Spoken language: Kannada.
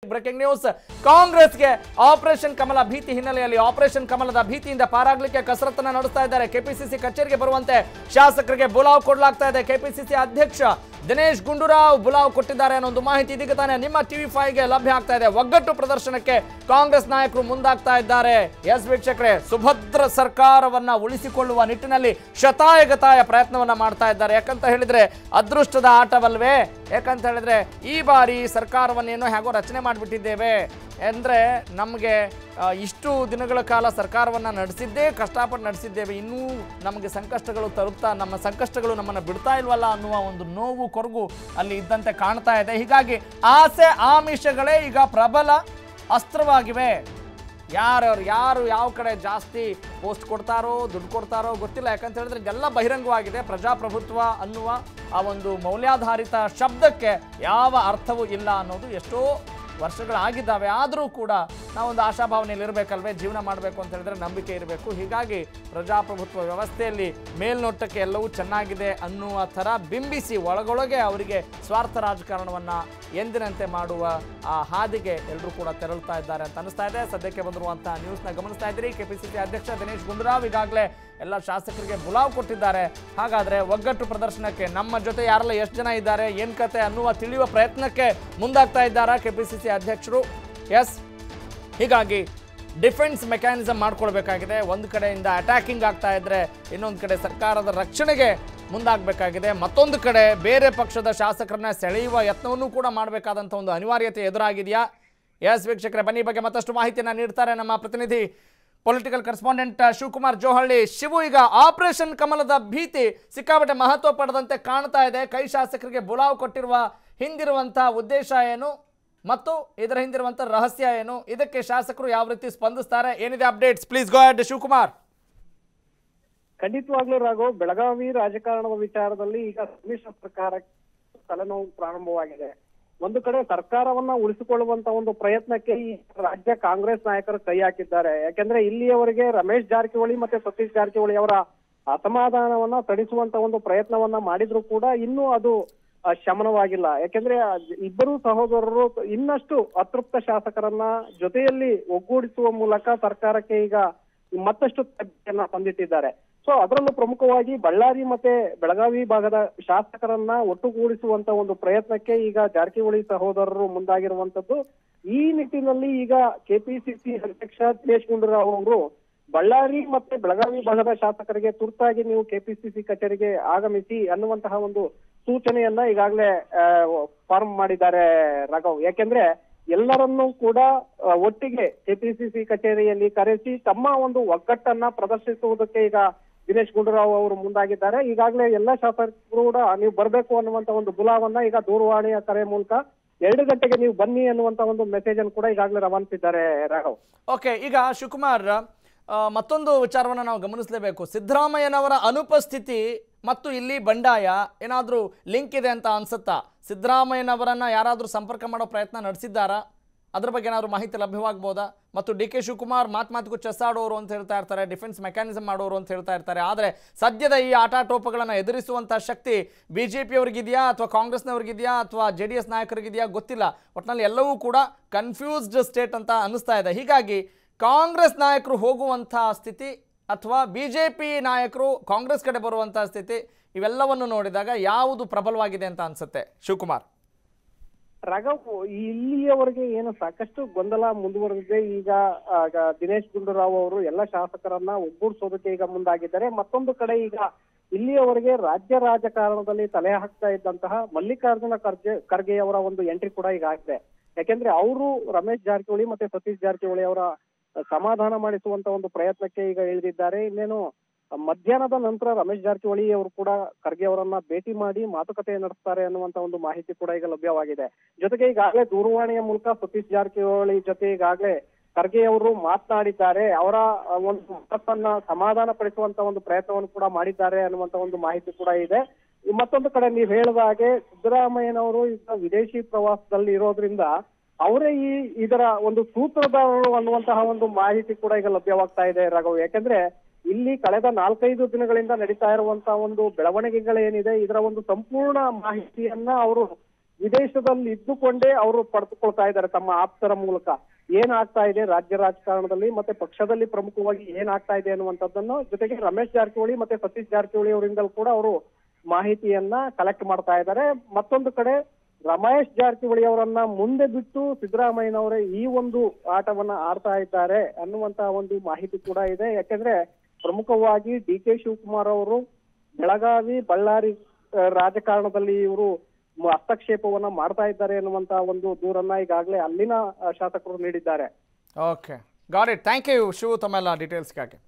ಬ್ರೇಕಿಂಗ್ ನ್ಯೂಸ್ ಕಾಂಗ್ರೆಸ್ಗೆ ಆಪರೇಷನ್ ಕಮಲ ಭೀತಿ ಹಿನ್ನೆಲೆಯಲ್ಲಿ ಆಪರೇಷನ್ ಕಮಲದ ಭೀತಿಯಿಂದ ಪಾರಾಗಲಿಕ್ಕೆ ಕಸರತ್ತನ್ನ ನಡೆಸ್ತಾ ಇದ್ದಾರೆ. ಕೆಪಿಸಿಸಿ ಕಚೇರಿಗೆ ಬರುವಂತೆ ಶಾಸಕರಿಗೆ ಬುಲಾವ್ ಕೊಡಲಾಗ್ತಾ ಇದೆ. ಕೆಪಿಸಿಸಿ ಅಧ್ಯಕ್ಷ ದಿನೇಶ್ ಗುಂಡೂರಾವ್ ಬುಲಾವ್ ಕೊಟ್ಟಿದ್ದಾರೆ ಅನ್ನೋ ಒಂದು ಮಾಹಿತಿ ಇದೀಗ ತಾನೇ ನಿಮ್ಮ TV5ಗೆ ಲಭ್ಯ ಆಗ್ತಾ ಇದೆ. ಒಗ್ಗಟ್ಟು ಪ್ರದರ್ಶನಕ್ಕೆ ಕಾಂಗ್ರೆಸ್ ನಾಯಕರು ಮುಂದಾಗ್ತಾ ಇದ್ದಾರೆ. ಎಸ್ ವೀಕ್ಷಕರೇ, ಸುಭದ್ರ ಸರ್ಕಾರವನ್ನ ಉಳಿಸಿಕೊಳ್ಳುವ ನಿಟ್ಟಿನಲ್ಲಿ ಶತಾಯಗತಾಯ ಪ್ರಯತ್ನವನ್ನ ಮಾಡ್ತಾ ಇದ್ದಾರೆ. ಯಾಕಂತ ಹೇಳಿದ್ರೆ ಅದೃಷ್ಟದ ಆಟವಲ್ವೇ. ಯಾಕಂತ ಹೇಳಿದ್ರೆ ಈ ಬಾರಿ ಸರ್ಕಾರವನ್ನೇನೋ ಹೇಗೋ ರಚನೆ ಮಾಡಿಬಿಟ್ಟಿದ್ದೇವೆ ಅಂದರೆ ನಮಗೆ ಇಷ್ಟು ದಿನಗಳ ಕಾಲ ಸರ್ಕಾರವನ್ನು ನಡೆಸಿದ್ದೇ ಕಷ್ಟಪಟ್ಟು ನಡೆಸಿದ್ದೇವೆ, ಇನ್ನೂ ನಮಗೆ ಸಂಕಷ್ಟಗಳು ತರುತ್ತಾ ನಮ್ಮ ಸಂಕಷ್ಟಗಳು ನಮ್ಮನ್ನು ಬಿಡ್ತಾ ಇಲ್ವಲ್ಲ ಅನ್ನುವ ಒಂದು ನೋವು ಕೊರಗು ಅಲ್ಲಿ ಇದ್ದಂತೆ ಕಾಣ್ತಾ ಇದೆ. ಹೀಗಾಗಿ ಆಸೆ ಆಮಿಷಗಳೇ ಈಗ ಪ್ರಬಲ ಅಸ್ತ್ರವಾಗಿವೆ. ಯಾರು ಯಾವ ಕಡೆ ಜಾಸ್ತಿ ಪೋಸ್ಟ್ ಕೊಡ್ತಾರೋ ದುಡ್ಡು ಕೊಡ್ತಾರೋ ಗೊತ್ತಿಲ್ಲ. ಯಾಕಂತ ಹೇಳಿದ್ರೆ ಇದೆಲ್ಲ ಬಹಿರಂಗವಾಗಿದೆ. ಪ್ರಜಾಪ್ರಭುತ್ವ ಅನ್ನುವ ಆ ಒಂದು ಮೌಲ್ಯಾಧಾರಿತ ಶಬ್ದಕ್ಕೆ ಯಾವ ಅರ್ಥವೂ ಇಲ್ಲ ಅನ್ನೋದು ಎಷ್ಟೋ ವರ್ಷಗಳಾಗಿದ್ದಾವೆ. ಆದರೂ ಕೂಡ ನಾವೊಂದು ಆಶಾಭಾವನೆಯಲ್ಲಿ ಇರಬೇಕಲ್ವೇ, ಜೀವನ ಮಾಡಬೇಕು ಅಂತ ಹೇಳಿದ್ರೆ ನಂಬಿಕೆ ಇರಬೇಕು. ಹೀಗಾಗಿ ಪ್ರಜಾಪ್ರಭುತ್ವ ವ್ಯವಸ್ಥೆಯಲ್ಲಿ ಮೇಲ್ನೋಟಕ್ಕೆ ಎಲ್ಲವೂ ಚೆನ್ನಾಗಿದೆ ಅನ್ನುವ ಥರ ಬಿಂಬಿಸಿ ಒಳಗೊಳಗೆ ಅವರಿಗೆ ಸ್ವಾರ್ಥ ರಾಜಕಾರಣವನ್ನು ಎಂದಿನಂತೆ ಮಾಡುವ ಆ ಹಾದಿಗೆ ಎಲ್ಲರೂ ಕೂಡ ತೆರಳುತ್ತಾ ಇದ್ದಾರೆ ಅಂತ ಅನಿಸ್ತಾ ಇದೆ. ಸದ್ಯಕ್ಕೆ ಬಂದಿರುವಂತಹ ನ್ಯೂಸ್ನ ಗಮನಿಸ್ತಾ ಇದ್ದೀರಿ. ಕೆಪಿಸಿಸಿ ಅಧ್ಯಕ್ಷ ದಿನೇಶ್ ಗುಂಡೂರಾವ್ ಈಗಾಗಲೇ ಎಲ್ಲ ಶಾಸಕರಿಗೆ ಬುಲಾವ್ ಕೊಟ್ಟಿದ್ದಾರೆ. ಹಾಗಾದರೆ ಒಗ್ಗಟ್ಟು ಪ್ರದರ್ಶನಕ್ಕೆ ನಮ್ಮ ಜೊತೆ ಯಾರೆಲ್ಲ ಎಷ್ಟು ಜನ ಇದ್ದಾರೆ, ಏನು ಕತೆ ಅನ್ನುವ ತಿಳಿಯುವ ಪ್ರಯತ್ನಕ್ಕೆ ಮುಂದಾಗ್ತಾ ಇದ್ದಾರೆ ಕೆಪಿಸಿಸಿ ಅಧ್ಯಕ್ಷರು. ಎಸ್, ಹೀಗಾಗಿ ಡಿಫೆನ್ಸ್ ಮೆಕ್ಯಾನಿಸಮ್ ಮಾಡ್ಕೊಳ್ಬೇಕಾಗಿದೆ. ಒಂದು ಕಡೆಯಿಂದ ಅಟ್ಯಾಕಿಂಗ್ ಆಗ್ತಾ ಇದ್ದರೆ ಇನ್ನೊಂದು ಕಡೆ ಸರ್ಕಾರದ ರಕ್ಷಣೆಗೆ ಮುಂದಾಗಬೇಕಾಗಿದೆ. ಮತ್ತೊಂದು ಕಡೆ ಬೇರೆ ಪಕ್ಷದ ಶಾಸಕರನ್ನ ಸೆಳೆಯುವ ಯತ್ನವನ್ನು ಕೂಡ ಮಾಡಬೇಕಾದಂಥ ಒಂದು ಅನಿವಾರ್ಯತೆ ಎದುರಾಗಿದೆಯಾ? ಎಸ್ ವೀಕ್ಷಕರೇ, ಬನ್ನಿ ಬಗ್ಗೆ ಮತ್ತಷ್ಟು ಮಾಹಿತಿಯನ್ನು ನೀಡ್ತಾರೆ ನಮ್ಮ ಪ್ರತಿನಿಧಿ ಪೊಲಿಟಿಕಲ್ ಕರೆಸ್ಪಾಂಡೆಂಟ್ ಶಿವಕುಮಾರ್ ಜೋಹಳ್ಳಿ. ಶಿವು, ಈಗ ಆಪರೇಷನ್ ಕಮಲದ ಭೀತಿ ಸಿಕ್ಕಾಪಟ್ಟೆ ಮಹತ್ವ ಪಡೆದಂತೆ ಕಾಣ್ತಾ ಇದೆ. ಕೈ ಶಾಸಕರಿಗೆ ಬುಲಾವ್ ಕೊಟ್ಟಿರುವ ಹಿಂದಿರುವಂಥ ಉದ್ದೇಶ ಏನು ಮತ್ತು ಇದರ ಹಿಂದಿರುವಂಥ ರಹಸ್ಯ ಏನು? ಇದಕ್ಕೆ ಶಾಸಕರು ಯಾವ ರೀತಿ ಸ್ಪಂದಿಸ್ತಾರೆ? ಏನಿದೆ updates? Please go ahead Shivakumar. ಖಂಡಿತವಾಗ್ಲೂ ರಾಘವ್, ಬೆಳಗಾವಿ ರಾಜಕಾರಣದ ವಿಚಾರದಲ್ಲಿ ಈಗ ಸಮ್ಮಿಶ್ರ ಸರ್ಕಾರಕ್ಕೆ ತಲೆನೋವು ಪ್ರಾರಂಭವಾಗಿದೆ. ಒಂದು ಕಡೆ ಸರ್ಕಾರವನ್ನ ಉಳಿಸಿಕೊಳ್ಳುವಂತ ಒಂದು ಪ್ರಯತ್ನಕ್ಕೆ ಈ ರಾಜ್ಯ ಕಾಂಗ್ರೆಸ್ ನಾಯಕರು ಕೈ ಹಾಕಿದ್ದಾರೆ. ಯಾಕೆಂದ್ರೆ ಇಲ್ಲಿಯವರೆಗೆ ರಮೇಶ್ ಜಾರಕಿಹೊಳಿ ಮತ್ತೆ ಸತೀಶ್ ಜಾರಕಿಹೊಳಿ ಅವರ ಅಸಮಾಧಾನವನ್ನ ತಣಿಸುವಂತ ಒಂದು ಪ್ರಯತ್ನವನ್ನ ಮಾಡಿದ್ರು ಕೂಡ ಇನ್ನೂ ಅದು ಶಮನವಾಗಿಲ್ಲ. ಯಾಕೆಂದ್ರೆ ಇಬ್ಬರು ಸಹೋದರರು ಇನ್ನಷ್ಟು ಅತೃಪ್ತ ಶಾಸಕರನ್ನ ಜೊತೆಯಲ್ಲಿ ಒಗ್ಗೂಡಿಸುವ ಮೂಲಕ ಸರ್ಕಾರಕ್ಕೆ ಈಗ ಮತ್ತಷ್ಟು ತಗ್ಗಿಯನ್ನ ತಂದಿಟ್ಟಿದ್ದಾರೆ. ಸೊ ಅದರಲ್ಲೂ ಪ್ರಮುಖವಾಗಿ ಬಳ್ಳಾರಿ ಮತ್ತೆ ಬೆಳಗಾವಿ ಭಾಗದ ಶಾಸಕರನ್ನ ಒಟ್ಟುಗೂಡಿಸುವಂತ ಒಂದು ಪ್ರಯತ್ನಕ್ಕೆ ಈಗ ಜಾರಕಿಹೊಳಿ ಸಹೋದರರು ಮುಂದಾಗಿರುವಂತದ್ದು. ಈ ನಿಟ್ಟಿನಲ್ಲಿ ಈಗ ಕೆಪಿಸಿಸಿ ಅಧ್ಯಕ್ಷ ದಿನೇಶ್ ಗುಂಡೂರಾವ್ ಅವರು ಬಳ್ಳಾರಿ ಮತ್ತೆ ಬೆಳಗಾವಿ ಭಾಗದ ಶಾಸಕರಿಗೆ ತುರ್ತಾಗಿ ನೀವು ಕೆಪಿಸಿಸಿ ಕಚೇರಿಗೆ ಆಗಮಿಸಿ ಅನ್ನುವಂತಹ ಒಂದು ಸೂಚನೆಯನ್ನ ಈಗಾಗಲೇ ಫಾರ್ಮ್ ಮಾಡಿದ್ದಾರೆ ರಾಘವ್. ಯಾಕೆಂದ್ರೆ ಎಲ್ಲರನ್ನೂ ಕೂಡ ಒಟ್ಟಿಗೆ ಕೆಪಿಸಿಸಿ ಕಚೇರಿಯಲ್ಲಿ ಕರೆಸಿ ತಮ್ಮ ಒಂದು ಒಗ್ಗಟ್ಟನ್ನ ಪ್ರದರ್ಶಿಸುವುದಕ್ಕೆ ಈಗ ದಿನೇಶ್ ಗುಂಡೂರಾವ್ ಅವರು ಮುಂದಾಗಿದ್ದಾರೆ. ಈಗಾಗಲೇ ಎಲ್ಲ ಶಾಸಕರು ಕೂಡ ನೀವು ಬರಬೇಕು ಅನ್ನುವಂತ ಒಂದು ಬುಲಾವನ್ನ ಈಗ ದೂರವಾಣಿಯ ಕರೆ ಮೂಲಕ 2 ಗಂಟೆಗೆ ನೀವು ಬನ್ನಿ ಅನ್ನುವಂತ ಒಂದು ಮೆಸೇಜ್ ಅನ್ನು ಕೂಡ ಈಗಾಗಲೇ ರವಾನಿಸಿದ್ದಾರೆ ರಾಘವ್. ಓಕೆ, ಈಗ ಶಿವಕುಮಾರ್, ಮತ್ತೊಂದು ವಿಚಾರವನ್ನು ನಾವು ಗಮನಿಸಲೇಬೇಕು. ಸಿದ್ದರಾಮಯ್ಯನವರ ಅನುಪಸ್ಥಿತಿ ಮತ್ತು ಇಲ್ಲಿ ಬಂಡಾಯ ಏನಾದರೂ ಲಿಂಕ್ ಇದೆ ಅಂತ ಅನ್ಸುತ್ತಾ? ಸಿದ್ದರಾಮಯ್ಯನವರನ್ನ ಯಾರಾದರೂ ಸಂಪರ್ಕ ಮಾಡೋ ಪ್ರಯತ್ನ ನಡೆಸಿದ್ದಾರಾ? ಅದ್ರ ಬಗ್ಗೆ ಏನಾದರೂ ಮಾಹಿತಿ ಲಭ್ಯವಾಗ್ಬೋದಾ? ಮತ್ತು ಡಿ ಕೆ ಶಿವಕುಮಾರ್ ಮಾತಿಗೂ ಚೆಸ್ ಆಡೋರು ಅಂತ ಹೇಳ್ತಾ ಇರ್ತಾರೆ, ಡಿಫೆನ್ಸ್ ಮೆಕ್ಯಾನಿಸಮ್ ಮಾಡೋರು ಅಂತ ಹೇಳ್ತಾ ಇರ್ತಾರೆ. ಆದರೆ ಸದ್ಯದ ಈ ಆಟಾಟೋಪಗಳನ್ನು ಎದುರಿಸುವಂಥ ಶಕ್ತಿ BJP-ಅವ್ರಿಗಿದೆಯಾ ಅಥವಾ ಕಾಂಗ್ರೆಸ್ನವ್ರಿಗಿದೆಯಾ ಅಥವಾ JDS ನಾಯಕರಿಗಿದೆಯಾ ಗೊತ್ತಿಲ್ಲ. ಒಟ್ಟಿನಲ್ಲಿ ಎಲ್ಲವೂ ಕೂಡ ಕನ್ಫ್ಯೂಸ್ಡ್ ಸ್ಟೇಟ್ ಅಂತ ಅನ್ನಿಸ್ತಾ ಇದೆ. ಹೀಗಾಗಿ ಕಾಂಗ್ರೆಸ್ ನಾಯಕರು ಹೋಗುವಂಥ ಸ್ಥಿತಿ ಅಥವಾ BJP ನಾಯಕರು ಕಾಂಗ್ರೆಸ್ ಕಡೆ ಬರುವಂಥ ಸ್ಥಿತಿ, ಇವೆಲ್ಲವನ್ನು ನೋಡಿದಾಗ ಯಾವುದು ಪ್ರಬಲವಾಗಿದೆ ಅಂತ ಅನ್ಸುತ್ತೆ ಶಿವಕುಮಾರ್? ರಾಘವ್, ಇಲ್ಲಿಯವರೆಗೆ ಏನು ಸಾಕಷ್ಟು ಗೊಂದಲ ಮುಂದುವರೆದಿದೆ. ಈಗ ದಿನೇಶ್ ಗುಂಡೂರಾವ್ ಅವರು ಎಲ್ಲ ಶಾಸಕರನ್ನ ಒಗ್ಗೂಡಿಸೋದಕ್ಕೆ ಈಗ ಮುಂದಾಗಿದ್ದಾರೆ. ಮತ್ತೊಂದು ಕಡೆ ಈಗ ಇಲ್ಲಿಯವರೆಗೆ ರಾಜ್ಯ ರಾಜಕಾರಣದಲ್ಲಿ ತಲೆ ಹಾಕ್ತಾ ಇದ್ದಂತಹ ಮಲ್ಲಿಕಾರ್ಜುನ ಖರ್ಗೆ ಅವರ ಒಂದು ಎಂಟ್ರಿ ಕೂಡ ಈಗ ಆಗಿದೆ. ಯಾಕೆಂದ್ರೆ ಅವರು ರಮೇಶ್ ಜಾರಕಿಹೊಳಿ ಮತ್ತೆ ಸತೀಶ್ ಜಾರಕಿಹೊಳಿ ಅವರ ಸಮಾಧಾನ ಮಾಡಿಸುವಂತ ಒಂದು ಪ್ರಯತ್ನಕ್ಕೆ ಈಗ ಇಳಿದಿದ್ದಾರೆ. ಇನ್ನೇನು ಮಧ್ಯಾಹ್ನದ ನಂತರ ರಮೇಶ್ ಜಾರಕಿಹೊಳಿ ಅವರು ಕೂಡ ಖರ್ಗೆ ಅವರನ್ನ ಭೇಟಿ ಮಾಡಿ ಮಾತುಕತೆ ನಡೆಸ್ತಾರೆ ಅನ್ನುವಂತ ಒಂದು ಮಾಹಿತಿ ಕೂಡ ಈಗ ಲಭ್ಯವಾಗಿದೆ. ಜೊತೆಗೆ ಈಗಾಗಲೇ ದೂರವಾಣಿಯ ಮೂಲಕ ಸತೀಶ್ ಜಾರಕಿಹೊಳಿ ಜೊತೆ ಈಗಾಗಲೇ ಖರ್ಗೆ ಅವರು ಮಾತನಾಡಿದ್ದಾರೆ. ಅವರ ಒಂದು ಮನಸ್ಸನ್ನ ಸಮಾಧಾನ ಪಡಿಸುವಂತ ಒಂದು ಪ್ರಯತ್ನವನ್ನು ಕೂಡ ಮಾಡಿದ್ದಾರೆ ಅನ್ನುವಂತ ಒಂದು ಮಾಹಿತಿ ಕೂಡ ಇದೆ. ಮತ್ತೊಂದು ಕಡೆ ನೀವು ಹೇಳಿದ ಹಾಗೆ ಸಿದ್ದರಾಮಯ್ಯನವರು ಈಗ ವಿದೇಶಿ ಪ್ರವಾಸದಲ್ಲಿ ಇರೋದ್ರಿಂದ ಅವರೇ ಇದರ ಒಂದು ಸೂತ್ರಧಾರರು ಅನ್ನುವಂತಹ ಒಂದು ಮಾಹಿತಿ ಕೂಡ ಈಗ ಲಭ್ಯವಾಗ್ತಾ ಇದೆ ರಾಘವ್. ಯಾಕಂದ್ರೆ ಇಲ್ಲಿ ಕಳೆದ 4-5 ದಿನಗಳಿಂದ ನಡೀತಾ ಇರುವಂತಹ ಒಂದು ಬೆಳವಣಿಗೆಗಳೇನಿದೆ ಇದರ ಒಂದು ಸಂಪೂರ್ಣ ಮಾಹಿತಿಯನ್ನ ಅವರು ವಿದೇಶದಲ್ಲಿ ಇದ್ದುಕೊಂಡೇ ಅವರು ಪಡೆದುಕೊಳ್ತಾ ಇದ್ದಾರೆ ತಮ್ಮ ಆಪ್ತರ ಮೂಲಕ. ಏನಾಗ್ತಾ ಇದೆ ರಾಜ್ಯ ರಾಜಕಾರಣದಲ್ಲಿ ಮತ್ತೆ ಪಕ್ಷದಲ್ಲಿ ಪ್ರಮುಖವಾಗಿ ಏನಾಗ್ತಾ ಇದೆ ಅನ್ನುವಂಥದ್ದನ್ನು, ಜೊತೆಗೆ ರಮೇಶ್ ಜಾರಕಿಹೊಳಿ ಮತ್ತೆ ಸತೀಶ್ ಜಾರಕಿಹೊಳಿ ಅವರಿಂದಲೂ ಕೂಡ ಅವರು ಮಾಹಿತಿಯನ್ನ ಕಲೆಕ್ಟ್ ಮಾಡ್ತಾ ಇದ್ದಾರೆ. ಮತ್ತೊಂದು ಕಡೆ ರಮೇಶ್ ಜಾರಕಿಹೊಳಿ ಅವರನ್ನ ಮುಂದೆ ಬಿಟ್ಟು ಸಿದ್ದರಾಮಯ್ಯನವರೇ ಈ ಒಂದು ಆಟವನ್ನ ಆಡ್ತಾ ಇದ್ದಾರೆ ಅನ್ನುವಂತಹ ಒಂದು ಮಾಹಿತಿ ಕೂಡ ಇದೆ. ಯಾಕೆಂದ್ರೆ ಪ್ರಮುಖವಾಗಿ ಡಿ ಕೆ ಶಿವಕುಮಾರ್ ಅವರು ಬೆಳಗಾವಿ ಬಳ್ಳಾರಿ ರಾಜಕಾರಣದಲ್ಲಿ ಇವರು ಹಸ್ತಕ್ಷೇಪವನ್ನ ಮಾಡ್ತಾ ಇದ್ದಾರೆ ಅನ್ನುವಂತಹ ಒಂದು ದೂರನ್ನ ಈಗಾಗಲೇ ಅಲ್ಲಿನ ಶಾಸಕರು ನೀಡಿದ್ದಾರೆ. Okay, got it. Thank you Shivu ತಮ್ಮೆಲ್ಲ ಡೀಟೇಲ್ಸ್ಗಾಗಿ.